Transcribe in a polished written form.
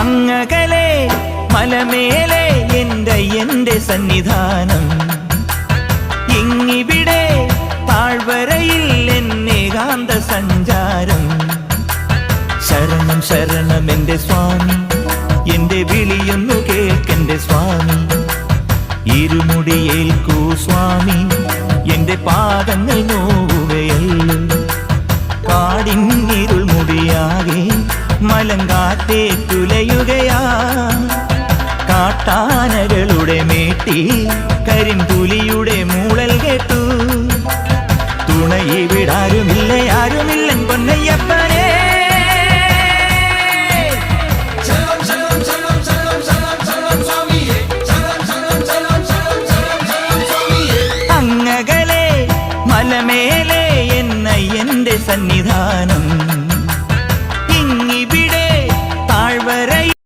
അങ്ങകലെ മലമേലെ എന്റെ സന്നിധാനം, ഇങ്ങിവിടെ താഴ്വരയിൽ എന്നേകാന്ത സഞ്ചാരം. ശരണം ശരണം എന്റെ സ്വാമി, എന്റെ വിളിയൊന്നു കേൾക്കെന്റെ സ്വാമി. ഇരുമുടിയേൽക്കൂ സ്വാമി, എന്റെ പാദങ്ങൾ നോവുകയല്ലോ. കാടിന്നിരുൾ മുടിയാകെ മലങ്കാറ്റേ തുലയുകയാ. കാട്ടാനകളുടെ മേട്ടി കരിമ്പുലിയുടെ മൂളൽ കേട്ടു. തുണയിവിടാരുമില്ല ആരുമില്ലൻ പൊന്നയ്യപ്പനെ.